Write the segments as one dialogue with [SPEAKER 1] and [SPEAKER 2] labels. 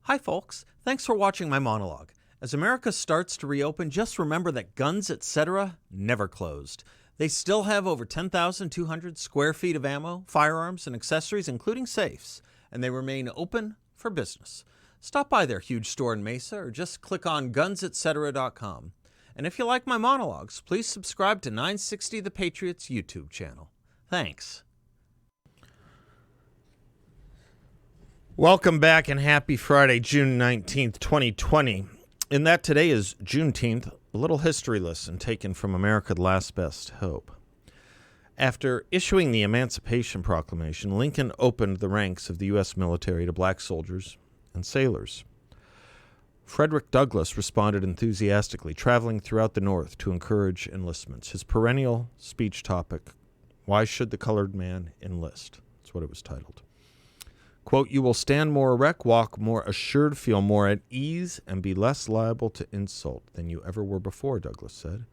[SPEAKER 1] Hi, folks. Thanks for watching my monologue. As America starts to reopen, just remember that guns, etc., never closed. They still have over 10,200 square feet of ammo, firearms, and accessories, including safes, and they remain open for business. Stop by their huge store in Mesa or just click on gunsetcetera.com. And if you like my monologues, please subscribe to 960 The Patriots YouTube channel. Thanks. Welcome back and happy Friday, June 19th, 2020. In that today is Juneteenth, a little history lesson taken from America: The Last Best Hope. After issuing the Emancipation Proclamation, Lincoln opened the ranks of the U.S. military to black soldiers and sailors. Frederick Douglass responded enthusiastically, traveling throughout the North to encourage enlistments. His perennial speech topic, "Why Should the Colored Man Enlist?" That's what it was titled. Quote, "You will stand more erect, walk more assured, feel more at ease, and be less liable to insult than you ever were before," Douglass said.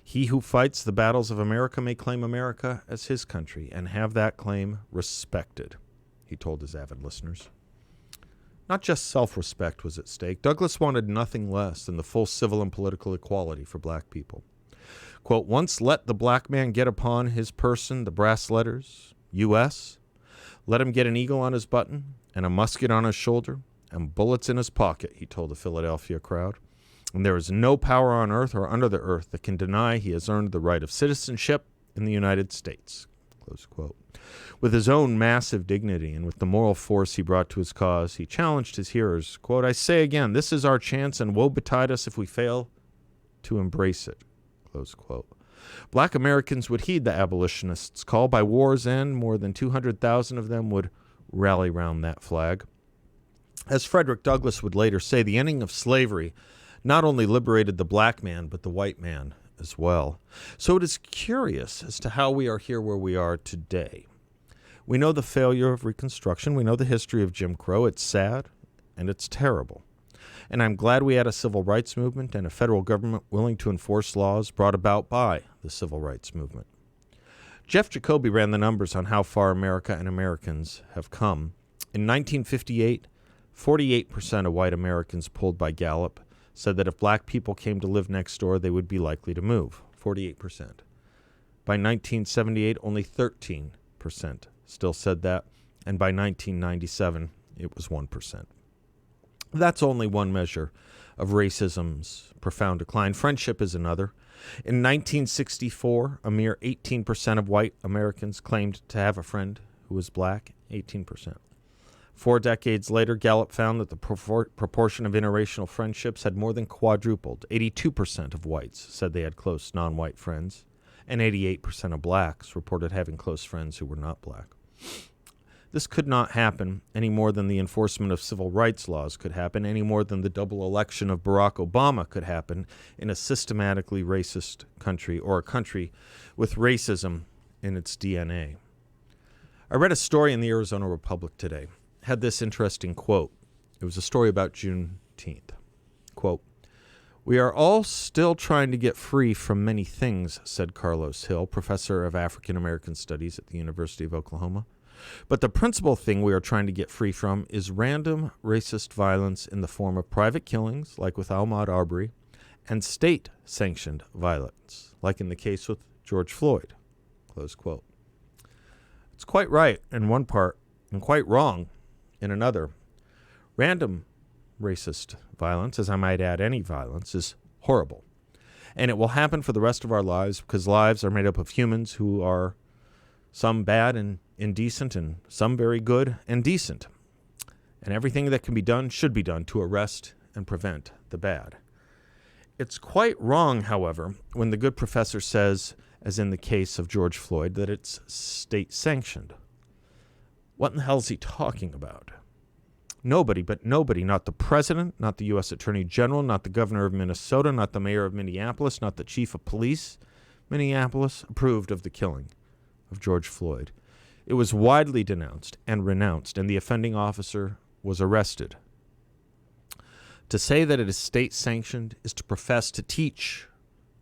[SPEAKER 1] "He who fights the battles of America may claim America as his country and have that claim respected," he told his avid listeners. Not just self-respect was at stake. Douglass wanted nothing less than the full civil and political equality for black people. Quote, "Once let the black man get upon his person the brass letters, U.S., let him get an eagle on his button and a musket on his shoulder and bullets in his pocket," he told the Philadelphia crowd. "And there is no power on earth or under the earth that can deny he has earned the right of citizenship in the United States." Close quote. With his own massive dignity and with the moral force he brought to his cause, he challenged his hearers, quote, "I say again, this is our chance, and woe betide us if we fail to embrace it." Close quote. Black Americans would heed the abolitionists' call. By war's end, more than 200,000 of them would rally round that flag. As Frederick Douglass would later say, the ending of slavery not only liberated the black man, but the white man as well. So it is curious as to how we are here where we are today. We know the failure of Reconstruction. We know the history of Jim Crow. It's sad and it's terrible. And I'm glad we had a civil rights movement and a federal government willing to enforce laws brought about by the civil rights movement. Jeff Jacoby ran the numbers on how far America and Americans have come. In 1958, 48% of white Americans polled by Gallup said that if black people came to live next door, they would be likely to move. 48%. By 1978, only 13% still said that. And by 1997, it was 1%. That's only one measure of racism's profound decline. Friendship is another. In 1964, a mere 18% of white Americans claimed to have a friend who was black. 18%. 4 decades later, Gallup found that the proportion of interracial friendships had more than quadrupled. 82% of whites said they had close non-white friends, and 88% of blacks reported having close friends who were not black. This could not happen any more than the enforcement of civil rights laws could happen, any more than the double election of Barack Obama could happen in a systematically racist country or a country with racism in its DNA. I read a story in the Arizona Republic today. It had this interesting quote. It was a story about Juneteenth. Quote, "We are all still trying to get free from many things," said Carlos Hill, professor of African American Studies at the University of Oklahoma. "But the principal thing we are trying to get free from is random racist violence in the form of private killings, like with Ahmaud Arbery, and state-sanctioned violence, like in the case with George Floyd." Close quote. It's quite right in one part and quite wrong in another. Random racist violence, as I might add any violence, is horrible. And it will happen for the rest of our lives because lives are made up of humans who are some bad and indecent and some very good and decent. And everything that can be done should be done to arrest and prevent the bad. It's quite wrong, however, when the good professor says, as in the case of George Floyd, that it's state-sanctioned. What in the hell is he talking about? Nobody, not the president, not the U.S. Attorney General, not the governor of Minnesota, not the mayor of Minneapolis, not the chief of police, Minneapolis, approved of the killing of George Floyd. It was widely denounced and renounced, and the offending officer was arrested. To say that it is state-sanctioned is to profess to teach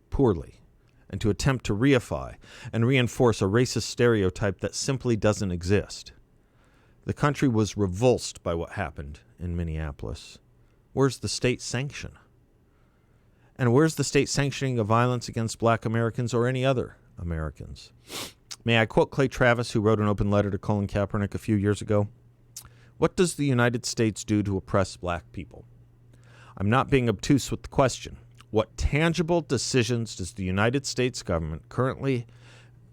[SPEAKER 1] poorly and to attempt to reify and reinforce a racist stereotype that simply doesn't exist. The country was revulsed by what happened in Minneapolis. Where's the state sanction? And where's the state sanctioning of violence against black Americans or any other Americans? May I quote Clay Travis, who wrote an open letter to Colin Kaepernick a few years ago? What does the United States do to oppress black people? I'm not being obtuse with the question. What tangible decisions does the United States government currently,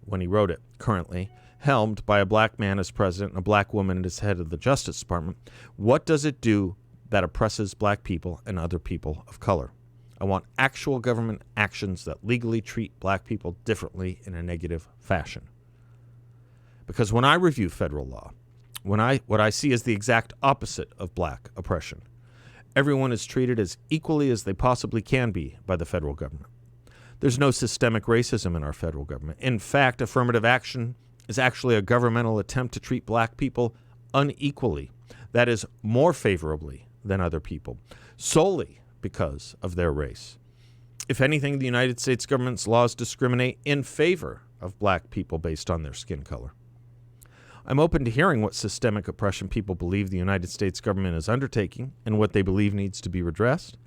[SPEAKER 1] when he wrote it, currently, helmed by a black man as president and a black woman as head of the Justice Department, what does it do that oppresses black people and other people of color? I want actual government actions that legally treat black people differently in a negative fashion. Because when I review federal law, what I see is the exact opposite of black oppression. Everyone is treated as equally as they possibly can be by the federal government. There's no systemic racism in our federal government. In fact, affirmative action is actually a governmental attempt to treat black people unequally, that is, more favorably than other people, solely because of their race. If anything, the United States government's laws discriminate in favor of black people based on their skin color. I'm open to hearing what systemic oppression people believe the United States government is undertaking and what they believe needs to be redressed.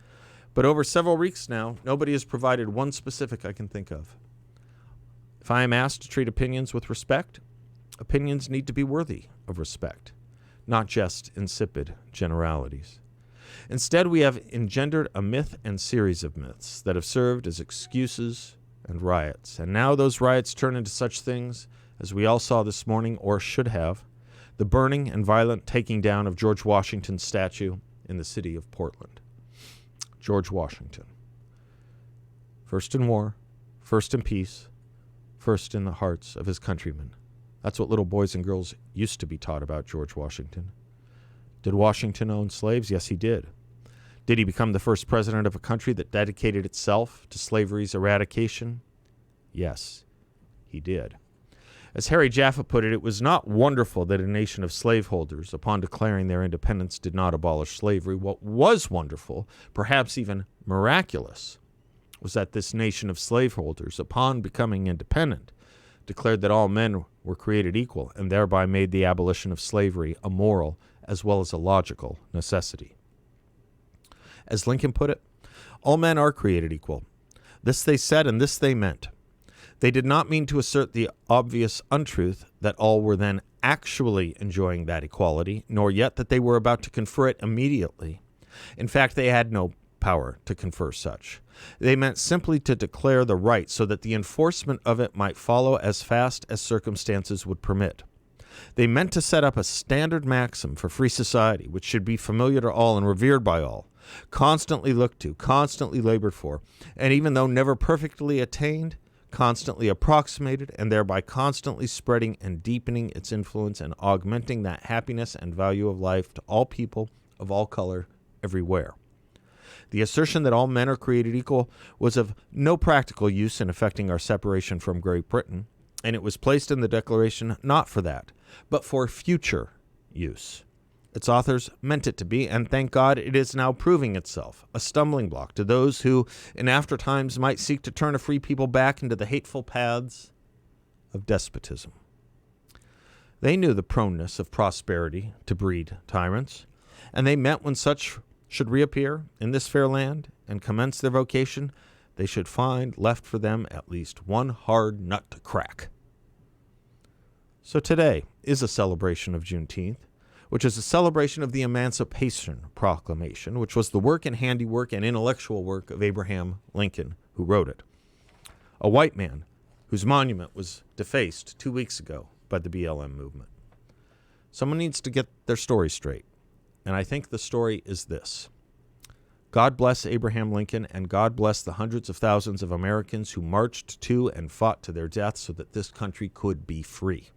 [SPEAKER 1] But over several weeks now, nobody has provided one specific I can think of. If I am asked to treat opinions with respect, opinions need to be worthy of respect, not just insipid generalities. Instead, we have engendered a myth and series of myths that have served as excuses and riots. And now those riots turn into such things as we all saw this morning, or should have, the burning and violent taking down of George Washington's statue in the city of Portland. George Washington. First in war, first in peace, first in the hearts of his countrymen. That's what little boys and girls used to be taught about George Washington. Did Washington own slaves? Yes, he did. Did he become the first president of a country that dedicated itself to slavery's eradication? Yes, he did. As Harry Jaffa put it, it was not wonderful that a nation of slaveholders, upon declaring their independence, did not abolish slavery. What was wonderful, perhaps even miraculous, was that this nation of slaveholders, upon becoming independent, declared that all men were created equal and thereby made the abolition of slavery a moral as well as a logical necessity. As Lincoln put it, all men are created equal. This they said and this they meant. They did not mean to assert the obvious untruth that all were then actually enjoying that equality, nor yet that they were about to confer it immediately. In fact, they had no power to confer such. They meant simply to declare the right so that the enforcement of it might follow as fast as circumstances would permit. They meant to set up a standard maxim for free society, which should be familiar to all and revered by all, constantly looked to, constantly labored for, and even though never perfectly attained, constantly approximated, and thereby constantly spreading and deepening its influence and augmenting that happiness and value of life to all people of all color everywhere. The assertion that all men are created equal was of no practical use in effecting our separation from Great Britain, and it was placed in the Declaration not for that, but for future use. Its authors meant it to be, and thank God it is now proving itself a stumbling block to those who, in after times, might seek to turn a free people back into the hateful paths of despotism. They knew the proneness of prosperity to breed tyrants, and they meant when such should reappear in this fair land and commence their vocation, they should find left for them at least one hard nut to crack. So today is a celebration of Juneteenth, which is a celebration of the Emancipation Proclamation, which was the work and handiwork and intellectual work of Abraham Lincoln, who wrote it. A white man whose monument was defaced 2 weeks ago by the BLM movement. Someone needs to get their story straight, and I think the story is this. God bless Abraham Lincoln, and God bless the hundreds of thousands of Americans who marched to and fought to their death so that this country could be free.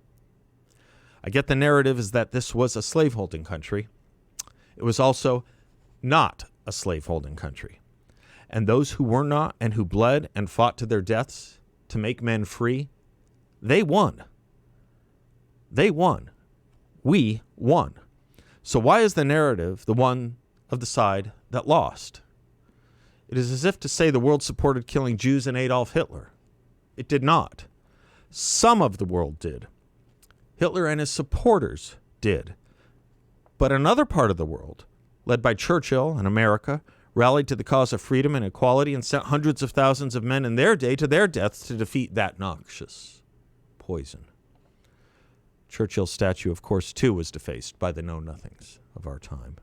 [SPEAKER 1] I get the narrative is that this was a slaveholding country. It was also not a slaveholding country. And those who were not and who bled and fought to their deaths to make men free, they won. They won. We won. So why is the narrative the one of the side that lost? It is as if to say the world supported killing Jews and Adolf Hitler. It did not. Some of the world did. Hitler and his supporters did. But another part of the world led by Churchill and America, rallied to the cause of freedom and equality and sent hundreds of thousands of men in their day to their deaths to defeat that noxious poison. Churchill's statue, of course, too, was defaced by the know-nothings of our time.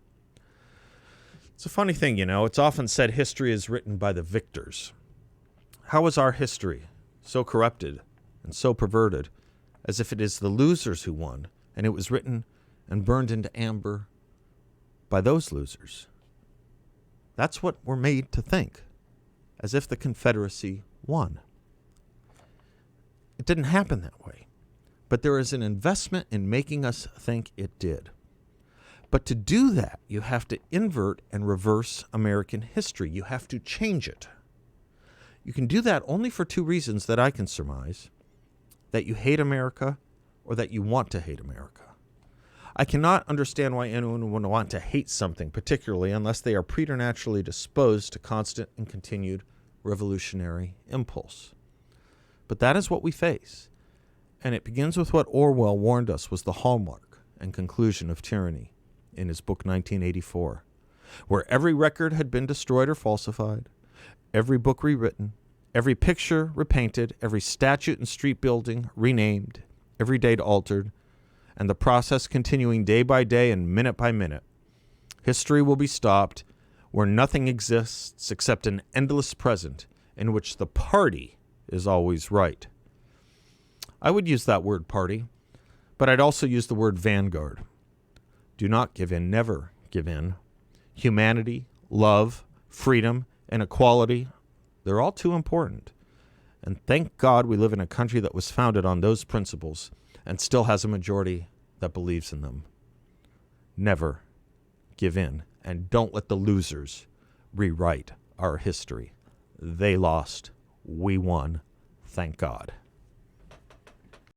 [SPEAKER 1] It's a funny thing, It's often said history is written by the victors. How is our history so corrupted and so perverted as if it is the losers who won, and it was written and burned into amber by those losers? That's what we're made to think, as if the Confederacy won. It didn't happen that way, but there is an investment in making us think it did. But to do that, you have to invert and reverse American history. You have to change it. You can do that only for two reasons that I can surmise: that you hate America or that you want to hate America. I cannot understand why anyone would want to hate something, particularly unless they are preternaturally disposed to constant and continued revolutionary impulse. But that is what we face, and it begins with what Orwell warned us was the hallmark and conclusion of tyranny in his book 1984, where every record had been destroyed or falsified, every book rewritten, every picture repainted, every statute and street building renamed, every date altered, and the process continuing day by day and minute by minute. History will be stopped where nothing exists except an endless present in which the party is always right. I would use that word party, but I'd also use the word vanguard. Do not give in, never give in. Humanity, love, freedom, and equality, they're all too important. And thank God we live in a country that was founded on those principles and still has a majority that believes in them. Never give in, and don't let the losers rewrite our history. They lost. We won. Thank God.